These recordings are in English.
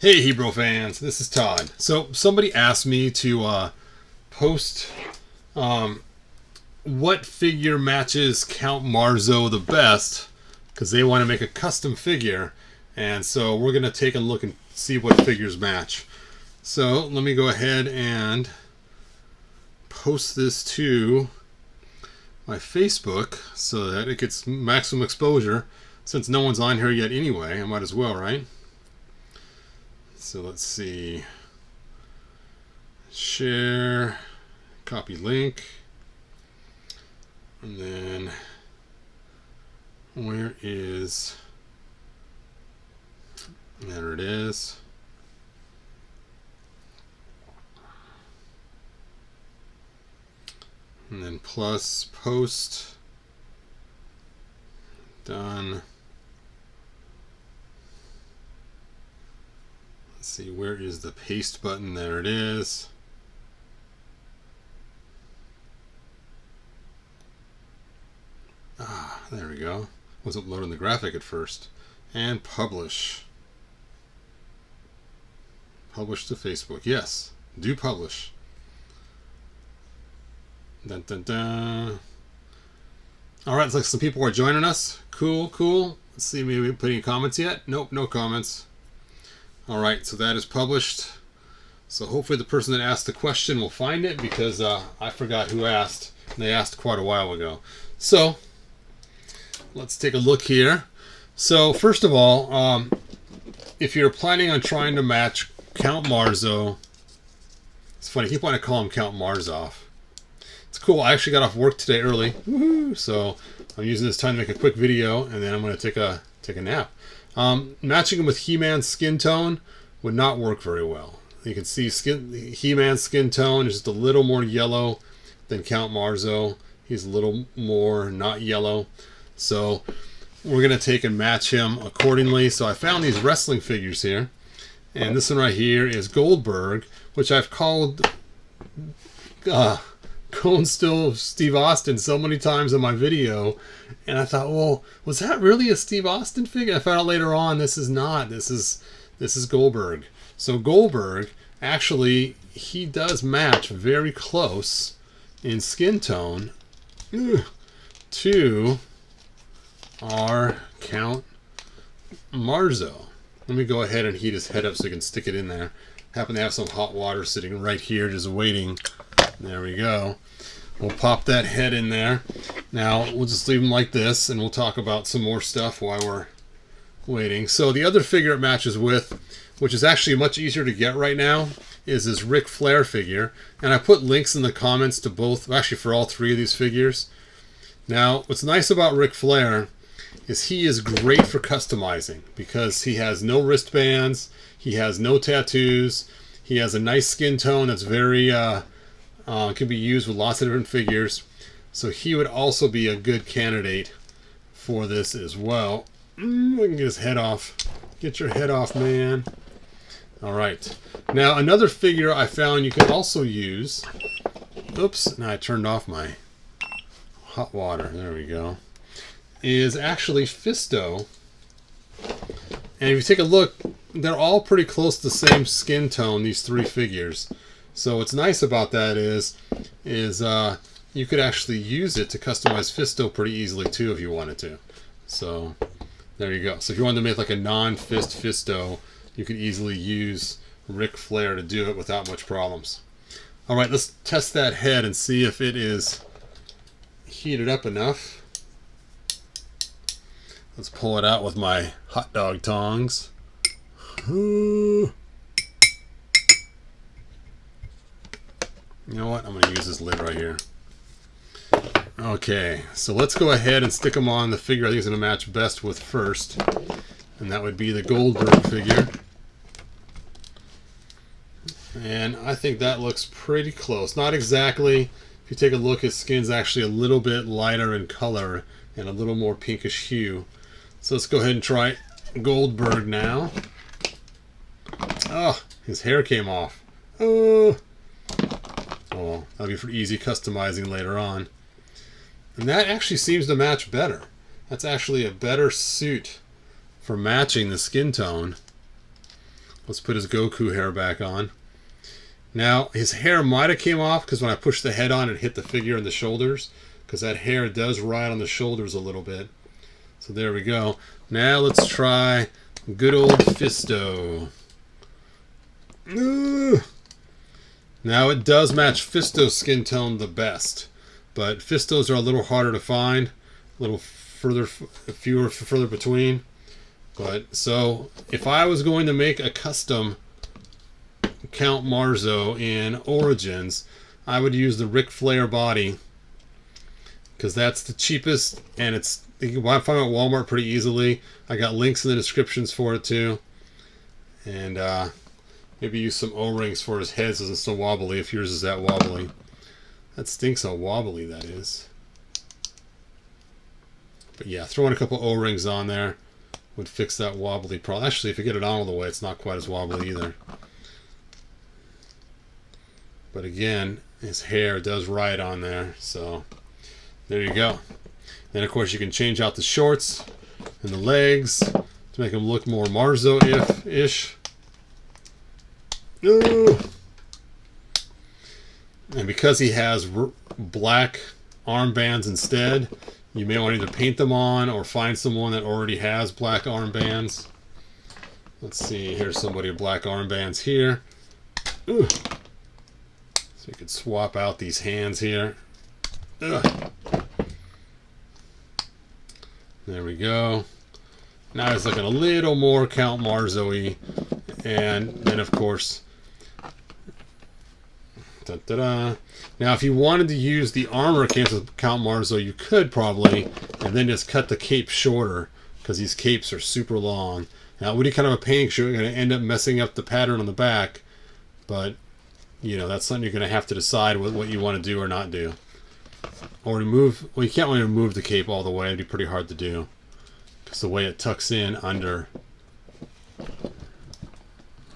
Hey Hebrew fans, this is Todd. So somebody asked me to post what figure matches Count Marzo the best, because they want to make a custom figure, and so we're going to take a look and see what figures match. So let me go ahead and post this to my Facebook so that it gets maximum exposure. Since no one's on here yet anyway, I might as well, right? So let's see. Share, copy link, and then where is, there it is. And then plus post, done. Let's see, where is the paste button? There it is. There we go. Wasn't loading the graphic at first. And publish. Publish to Facebook. Yes, do publish. Dun, dun, dun. All right, looks like some people are joining us. Cool, cool. Let's see, maybe we put any comments yet? Nope, no comments. All right, so that is published. So hopefully the person that asked the question will find it, because I forgot who asked. They asked quite a while ago. So let's take a look here. So first of all, if you're planning on trying to match Count Marzo, it's funny, I keep wanting to call him Count Marzoff. It's cool. I actually got off work today early. Woohoo! So I'm using this time to make a quick video, and then I'm going to take a nap. Matching him with He-Man's skin tone would not work very well. You can see He-Man's skin tone is just a little more yellow than Count Marzo. He's a little more not yellow. So we're going to take and match him accordingly. So I found these wrestling figures here. And this one right here is Goldberg, which I've called Cone Still Steve Austin so many times in my video. And I thought, well, was that really a Steve Austin figure? I found out later on this is not. This is Goldberg. So Goldberg, actually, he does match very close in skin tone to our Count Marzo. Let me go ahead and heat his head up so you can stick it in there. Happen to have some hot water sitting right here just waiting. There we go. We'll pop that head in there. Now we'll just leave him like this, and we'll talk about some more stuff while we're waiting. So the other figure it matches with, which is actually much easier to get right now, is this Ric Flair figure. And I put links in the comments to both, actually for all three of these figures. Now what's nice about Ric Flair is he is great for customizing, because he has no wristbands, he has no tattoos, he has a nice skin tone that's very can be used with lots of different figures. So he would also be a good candidate for this as well. We can get his head off. Get your head off, man. All right. Now another figure I found you can also use. Oops, now I turned off my hot water. There we go. Is actually Fisto. And if you take a look, they're all pretty close to the same skin tone, these three figures. So what's nice about that is you could actually use it to customize Fisto pretty easily too if you wanted to. So there you go. So if you wanted to make like a non-fist Fisto, you could easily use Ric Flair to do it without much problems. All right, let's test that head and see if it is heated up enough. Let's pull it out with my hot dog tongs. You know what? I'm going to use this lid right here. Okay, so let's go ahead and stick them on the figure I think is going to match best with first. And that would be the Goldberg figure. And I think that looks pretty close. Not exactly. If you take a look, his skin's actually a little bit lighter in color and a little more pinkish hue. So let's go ahead and try Goldberg now. Oh, his hair came off. Oh, well, that'll be for easy customizing later on. And that actually seems to match better. That's actually a better suit for matching the skin tone. Let's put his Goku hair back on. Now, his hair might have came off because when I pushed the head on, it hit the figure in the shoulders, because that hair does ride on the shoulders a little bit. So there we go. Now let's try good old Fisto. Ooh. Now it does match Fisto's skin tone the best, but Fistos are a little harder to find, a little further between. But so if I was going to make a custom Count Marzo in Origins, I would use the Ric Flair body, because that's the cheapest, and you can find it at Walmart pretty easily. I got links in the descriptions for it too. And maybe use some O-rings for his head so it's so wobbly, if yours is that wobbly. That stinks how wobbly that is. But yeah, throwing a couple O-rings on there would fix that wobbly problem. Actually, if you get it on all the way, it's not quite as wobbly either. But again, his hair does ride on there, so there you go. Then of course you can change out the shorts and the legs to make him look more Marzo-ish. Ooh. And because he has black armbands instead, you may want to either paint them on or find someone that already has black armbands. Let's see, here's somebody with black armbands here. Ooh. So you could swap out these hands here. Ugh. There we go. Now he's looking a little more Count Marzo-y. And then of course, now if you wanted to use the armor came with Count Marzo, you could probably, and then just cut the cape shorter, because these capes are super long. Now it would be kind of a painting show. You're going to end up messing up the pattern on the back, but you know, that's something you're going to have to decide what you want to do or not do. Or remove, well, you can't really remove the cape all the way. It'd be pretty hard to do, because the way it tucks in under.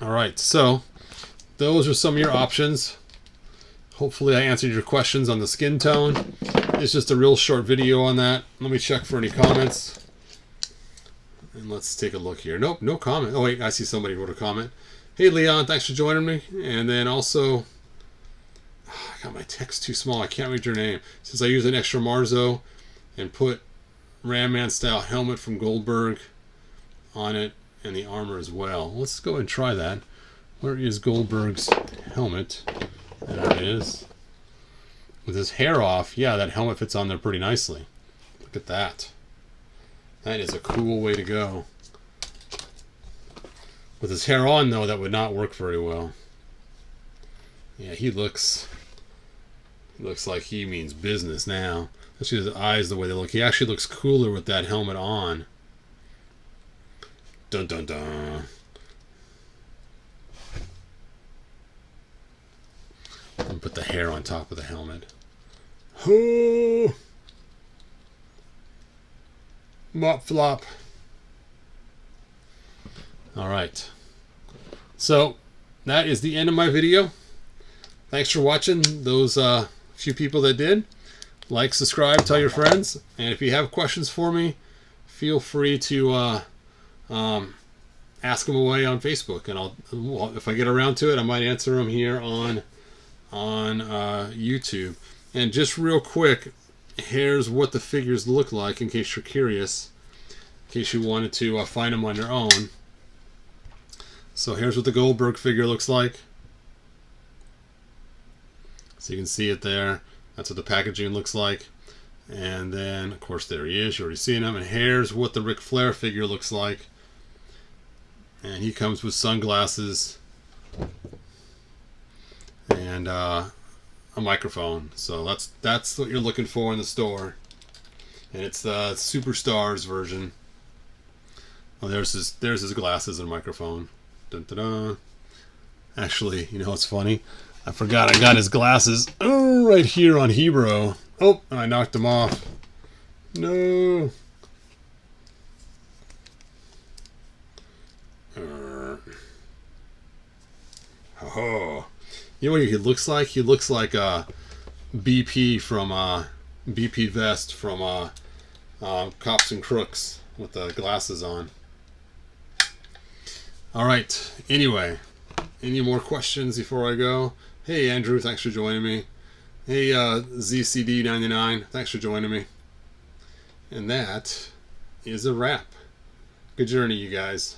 Alright, so those are some of your options. Hopefully I answered your questions on the skin tone. It's just a real short video on that. Let me check for any comments. And let's take a look here. Nope, no comment. Oh wait, I see somebody wrote a comment. Hey Leon, thanks for joining me. And then also, I got my text too small. I can't read your name. Since I use an extra Marzo and put Ram Man style helmet from Goldberg on it and the armor as well. Let's go and try that. Where is Goldberg's helmet? There it is. With his hair off, yeah, that helmet fits on there pretty nicely. Look at that. That is a cool way to go. With his hair on, though, that would not work very well. Yeah, he looks like he means business now. Let's see his eyes, the way they look. He actually looks cooler with that helmet on. Dun dun dun. And put the hair on top of the helmet. Oh, mop flop. All right. So that is the end of my video. Thanks for watching. Those few people that did, like, subscribe, tell your friends, and if you have questions for me, feel free to ask them away on Facebook, and if I get around to it, I might answer them here on YouTube. And just real quick, here's what the figures look like in case you're curious, in case you wanted to find them on your own. So here's what the Goldberg figure looks like. So you can see it there. That's what the packaging looks like. And then, of course, there he is. You're already seeing him. And here's what the Ric Flair figure looks like. And he comes with sunglasses and a microphone. So that's what you're looking for in the store. And it's the Superstars version. Oh, there's his glasses and microphone. Dun, dun, dun. Actually, you know what's funny? I forgot I got his glasses right here on Hebrew. Oh, I knocked them off. No. Oh. You know what he looks like? He looks like BP from BP Vest from Cops and Crooks with the glasses on. All right. Anyway, any more questions before I go? Hey, Andrew, thanks for joining me. Hey, ZCD99, thanks for joining me. And that is a wrap. Good journey, you guys.